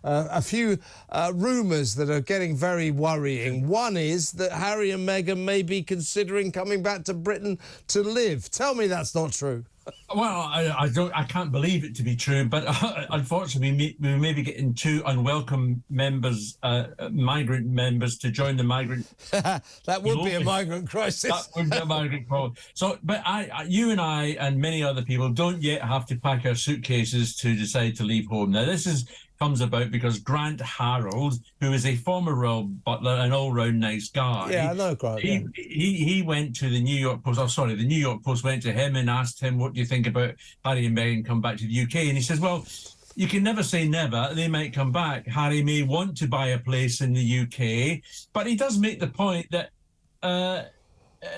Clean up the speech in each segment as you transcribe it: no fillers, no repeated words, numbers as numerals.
a few rumours that are getting very worrying. One is that Harry and Meghan may be considering coming back to Britain to live. Tell me that's not true. Well, I can't believe it to be true, but unfortunately, we may be getting two unwelcome members, migrant members, to join the migrant. That would be a migrant crisis. That would be a migrant crisis. So, but you and I and many other people don't yet have to pack our suitcases to decide to leave home. Now, this comes about because Grant Harold, who is a former royal butler, an all-round nice guy. Yeah, I know Grant. He went to the New York Post. Oh, sorry, the New York Post went to him and asked him, "What do you think about Harry and Meghan come back to the UK?" And he says, "Well, you can never say never. They might come back. Harry may want to buy a place in the UK," but he does make the point that that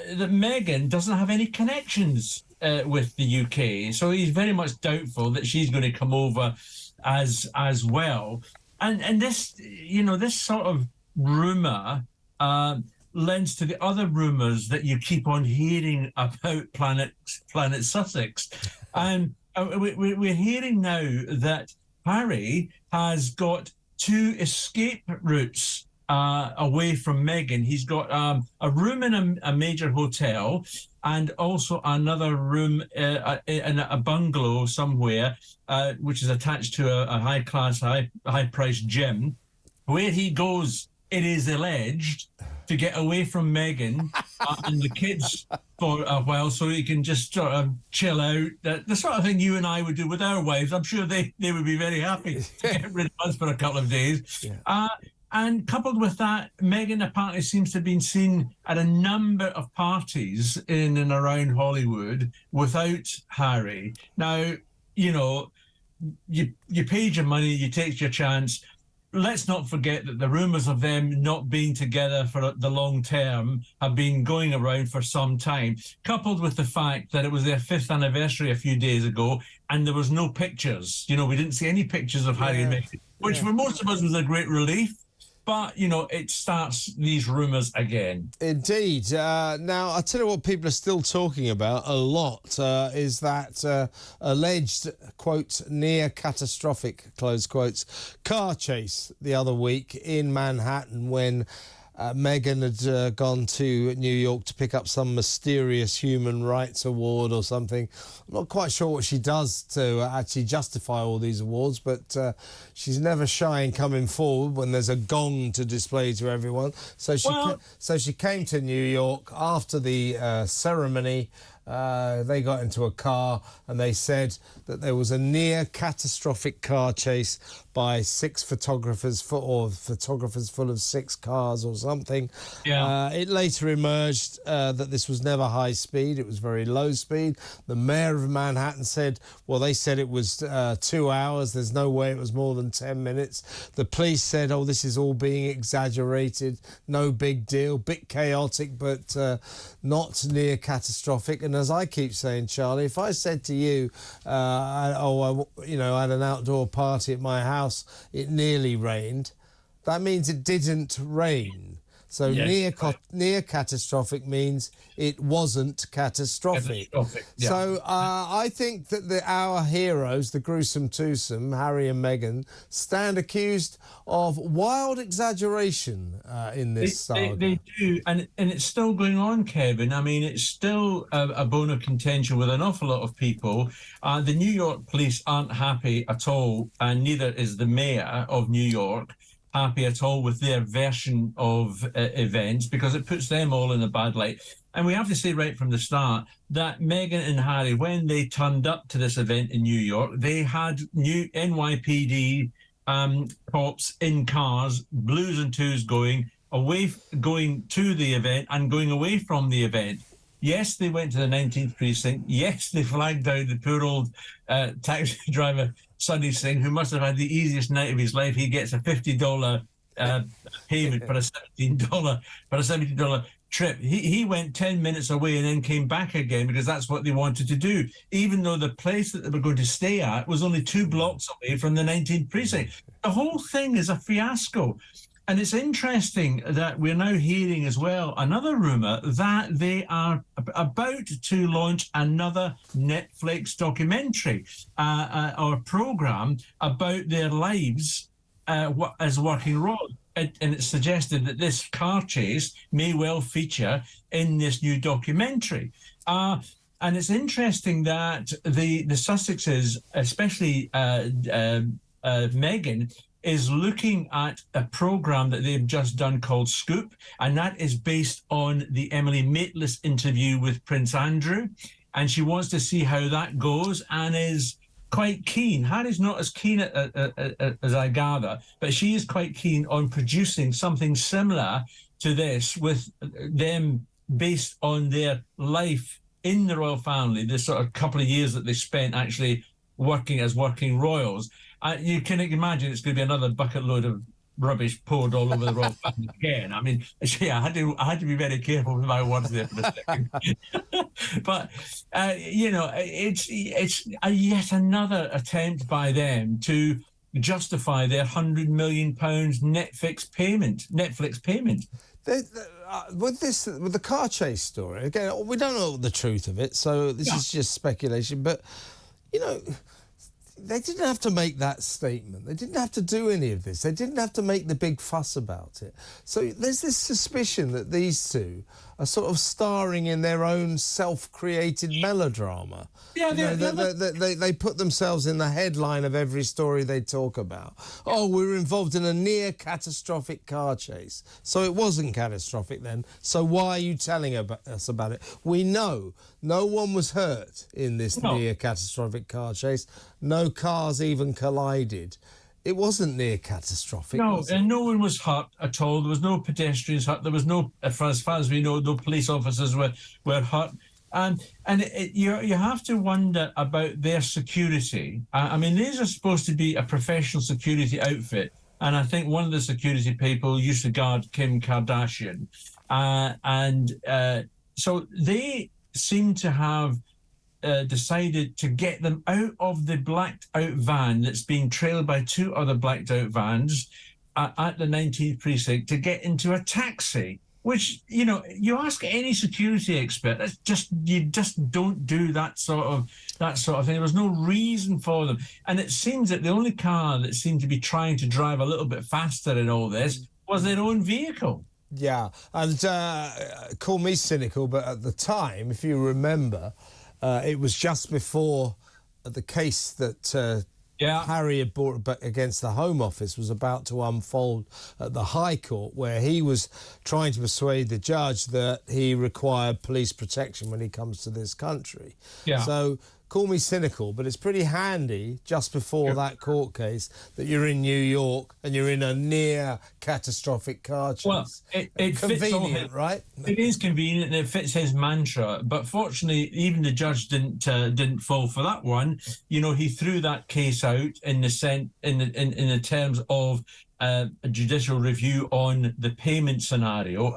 Meghan doesn't have any connections with the UK, so he's very much doubtful that she's going to come over as well. And this, this sort of rumour lends to the other rumours that you keep on hearing about Planet Sussex. And we're hearing now that Harry has got two escape routes away from Meghan. He's got a room in a major hotel and also another room in a bungalow somewhere, which is attached to a high-class, high-priced gym, where he goes, it is alleged, to get away from Meghan and the kids for a while, so he can just sort of chill out. The sort of thing you and I would do with our wives. I'm sure they would be very happy to get rid of us for a couple of days. Yeah. And coupled with that, Meghan apparently seems to have been seen at a number of parties in and around Hollywood without Harry. Now, you paid your money, you take your chance. Let's not forget that the rumours of them not being together for the long term have been going around for some time, coupled with the fact that it was their 5th anniversary a few days ago and there was no pictures. We didn't see any pictures of Harry and Meghan, which for most of us was a great relief. But, it starts these rumours again. Indeed. Now, I'll tell you what people are still talking about a lot is that alleged, quote, near catastrophic, close quotes, car chase the other week in Manhattan when Meghan had gone to New York to pick up some mysterious human rights award or something. I'm not quite sure what she does to actually justify all these awards, but she's never shy in coming forward when there's a gong to display to everyone. So she came to New York after the ceremony. They got into a car and they said that there was a near catastrophic car chase by 6 photographers full of 6 cars or something. Yeah. It later emerged that this was never high speed. It was very low speed. The mayor of Manhattan said, well, they said it was 2 hours. There's no way it was more than 10 minutes. The police said, oh, this is all being exaggerated. No big deal. Bit chaotic, but not near catastrophic. And as I keep saying, Charlie, if I said to you, I had an outdoor party at my house, it nearly rained, that means it didn't rain. So yes, near catastrophic means it wasn't catastrophic. Yeah. So I think that our heroes, the gruesome twosome, Harry and Meghan, stand accused of wild exaggeration in this saga. They do, and it's still going on, Kevin. I mean, it's still a bone of contention with an awful lot of people. The New York police aren't happy at all, and neither is the mayor of New York happy at all with their version of events, because it puts them all in a bad light. And we have to say right from the start that Meghan and Harry, when they turned up to this event in New York, they had new NYPD cops in cars, blues and twos going to the event and going away from the event. Yes, they went to the 19th precinct. Yes, they flagged down the poor old taxi driver, Sonny Singh, who must have had the easiest night of his life. He gets a $50 payment for a $17 trip. He went 10 minutes away and then came back again because that's what they wanted to do, even though the place that they were going to stay at was only 2 blocks away from the 19th precinct. The whole thing is a fiasco. And it's interesting that we're now hearing as well another rumour that they are about to launch another Netflix documentary or programme about their lives as working royal. And it's suggested that this car chase may well feature in this new documentary. And it's interesting that the Sussexes, especially Meghan, is looking at a program that they've just done called Scoop, and that is based on the Emily Maitlis interview with Prince Andrew. And she wants to see how that goes and is quite keen. Harry's not as keen as I gather, but she is quite keen on producing something similar to this with them based on their life in the royal family, this sort of couple of years that they spent actually working as working royals. You can imagine it's going to be another bucket load of rubbish poured all over the royal family again. I mean, yeah, I had to be very careful with my words there for a second. But it's yet another attempt by them to justify their £100 million Netflix payment. With the car chase story, again, we don't know the truth of it, so this is just speculation. But they didn't have to make that statement. They didn't have to do any of this. They didn't have to make the big fuss about it. So there's this suspicion that these two are sort of starring in their own self-created melodrama. Yeah, they put themselves in the headline of every story they talk about. Oh, we were involved in a near catastrophic car chase. So it wasn't catastrophic then. So why are you telling us about it? We know no one was hurt in this near catastrophic car chase. No cars even collided. It wasn't near catastrophic. No, and no one was hurt at all. There was no pedestrians hurt. There was no, as far as we know, no police officers were hurt. And you have to wonder about their security. I mean, these are supposed to be a professional security outfit. And I think one of the security people used to guard Kim Kardashian. So they seem to have decided to get them out of the blacked out van that's being trailed by two other blacked out vans at the 19th precinct to get into a taxi, which, you ask any security expert, you just don't do that sort of thing. There was no reason for them. And it seems that the only car that seemed to be trying to drive a little bit faster in all this was their own vehicle. Yeah, and call me cynical, but at the time, if you remember, it was just before the case that Harry had brought against the Home Office was about to unfold at the High Court, where he was trying to persuade the judge that he required police protection when he comes to this country. Yeah. So call me cynical, but it's pretty handy just before that court case that you're in New York and you're in a near catastrophic car chase. Well, it convenient, fits right? It is convenient and it fits his mantra. But fortunately, even the judge didn't fall for that one. He threw that case out in the terms of a judicial review on the payment scenario,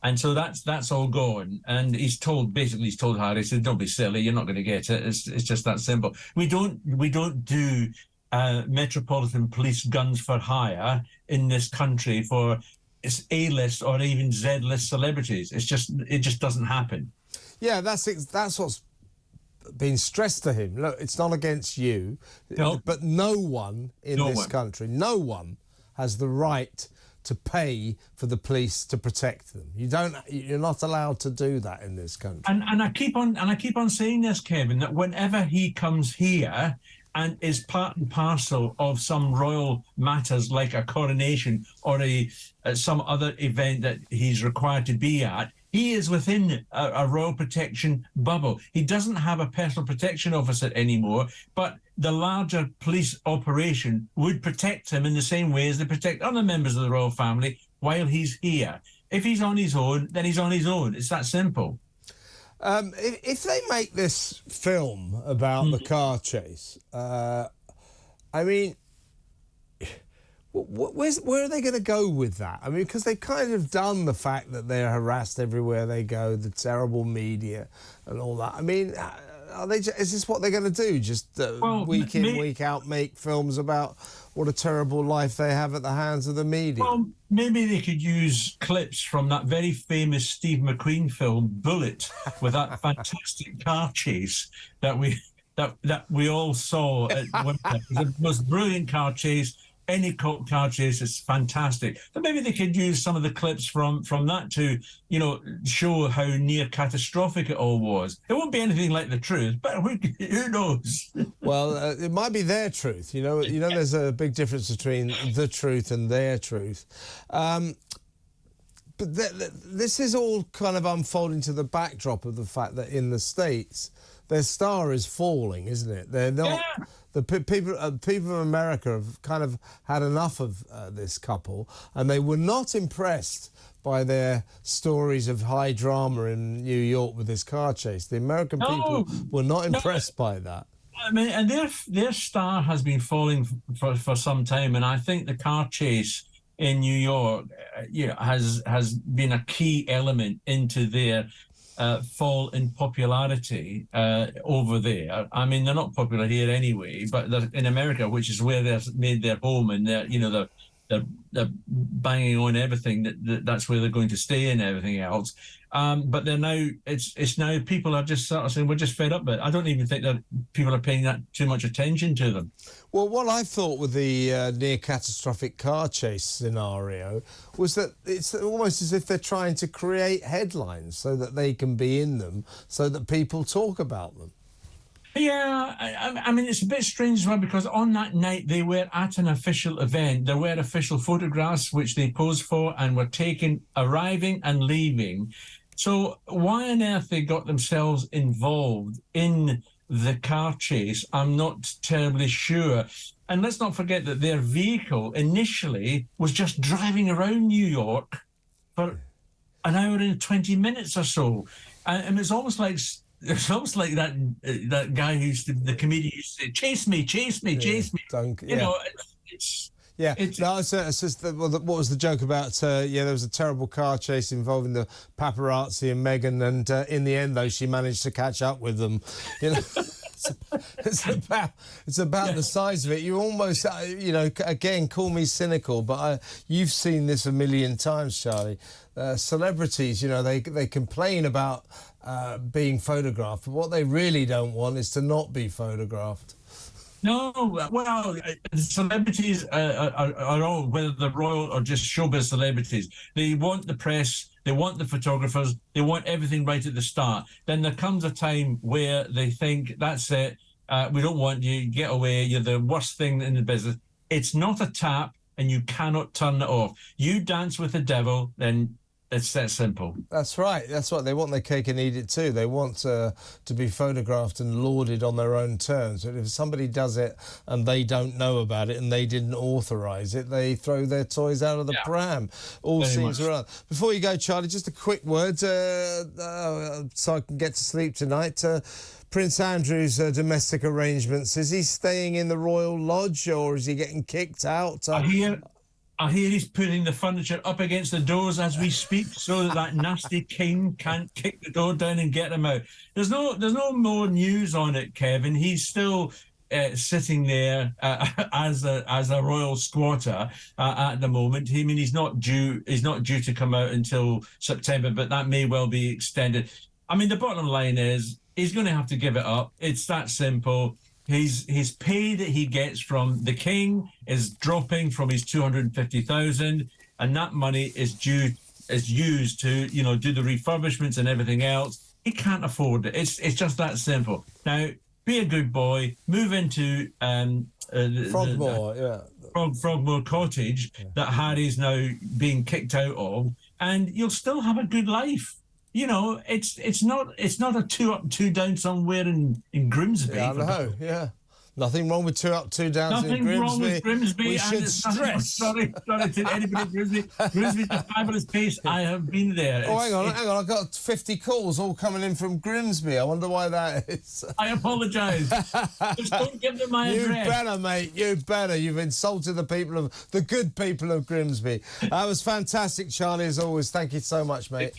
and so that's all gone. And he's told Harry, he said, don't be silly, you're not going to get it. It's just that simple. We don't do Metropolitan Police guns for hire in this country for A-list or even Z-list celebrities. It just doesn't happen. Yeah, that's what's been stressed to him. Look, it's not against you, but no one in this country, no one has the right to pay for the police to protect them. You're not allowed to do that in this country. And I keep on saying this, Kevin, that whenever he comes here and is part and parcel of some royal matters like a coronation or some other event that he's required to be at, he is within a royal protection bubble. He doesn't have a personal protection officer anymore, but the larger police operation would protect him in the same way as they protect other members of the royal family while he's here. If he's on his own, then he's on his own. It's that simple. If they make this film about the car chase, I mean, where are they going to go with that? I mean, because they've kind of done the fact that they're harassed everywhere they go, the terrible media and all that. I mean, is this what they're going to do? Just week in, week out, make films about what a terrible life they have at the hands of the media? Well, maybe they could use clips from that very famous Steve McQueen film, Bullet, with that fantastic car chase that we all saw. It was the most brilliant car chase any cop car chase is fantastic. But maybe they could use some of the clips from that to, show how near catastrophic it all was. It won't be anything like the truth, but who knows? Well, it might be their truth. There's a big difference between the truth and their truth. But this is all kind of unfolding to the backdrop of the fact that in the States, their star is falling, isn't it? They're not. Yeah. The people of America have kind of had enough of this couple, and they were not impressed by their stories of high drama in New York with this car chase. The American people were not impressed by that. I mean, and their star has been falling for some time, and I think the car chase in New York, has been a key element into their fall in popularity over there. I mean, they're not popular here anyway, but they're in America, which is where they've made their home, and they're banging on everything. That's where they're going to stay and everything else. But they're now, it's now people are just sort of saying, we're just fed up with it. I don't even think that people are paying that too much attention to them. Well, what I thought with the near catastrophic car chase scenario was that it's almost as if they're trying to create headlines so that they can be in them, so that people talk about them. Yeah, I mean, it's a bit strange as well, because on that night they were at an official event. There were official photographs which they posed for and were taken arriving and leaving. So why on earth they got themselves involved in the car chase, I'm not terribly sure. And let's not forget that their vehicle initially was just driving around New York for an hour and 20 minutes or so. And it's almost like that guy the comedian used to say, chase me, chase me, chase me. It's just what was the joke about? There was a terrible car chase involving the paparazzi and Meghan, and in the end, though, she managed to catch up with them. It's about the size of it. You almost, again, call me cynical, but you've seen this a million times, Charlie. Celebrities, they complain about being photographed, but what they really don't want is to not be photographed. No, well, celebrities are all, whether they're royal or just showbiz celebrities, they want the press, they want the photographers, they want everything right at the start. Then there comes a time where they think, that's it, we don't want you, get away, you're the worst thing in the business. It's not a tap, and you cannot turn it off. You dance with the devil, then it's that simple. That's right. That's what they want. Their cake and eat it too. They want to be photographed and lauded on their own terms. But if somebody does it and they don't know about it and they didn't authorise it, they throw their toys out of the pram. All seems around. Before you go, Charlie, just a quick word so I can get to sleep tonight. Prince Andrew's domestic arrangements. Is he staying in the Royal Lodge or is he getting kicked out? I hear he's putting the furniture up against the doors as we speak, so that nasty king can't kick the door down and get him out. There's no more news on it, Kevin. He's still sitting there as a royal squatter at the moment. I mean, he's not due to come out until September, but that may well be extended. I mean, the bottom line is he's going to have to give it up. It's that simple. His pay that he gets from the king is dropping from his 250,000, and that money is used to do the refurbishments and everything else. He can't afford it. It's just that simple. Now, be a good boy, move into Frogmore Cottage that Harry's now being kicked out of, and you'll still have a good life. It's not a 2 up, 2 down somewhere in Grimsby. Yeah, I know. Yeah, nothing wrong with 2 up, 2 downs in Grimsby. Nothing wrong with Grimsby. We should stress. Sorry to anybody in Grimsby. Grimsby's a fabulous place. I have been there. Hang on. I've got 50 calls all coming in from Grimsby. I wonder why that is. I apologise. Just don't give them my address. You better, mate. You better. You've insulted the good people of Grimsby. That was fantastic, Charlie, as always. Thank you so much, mate.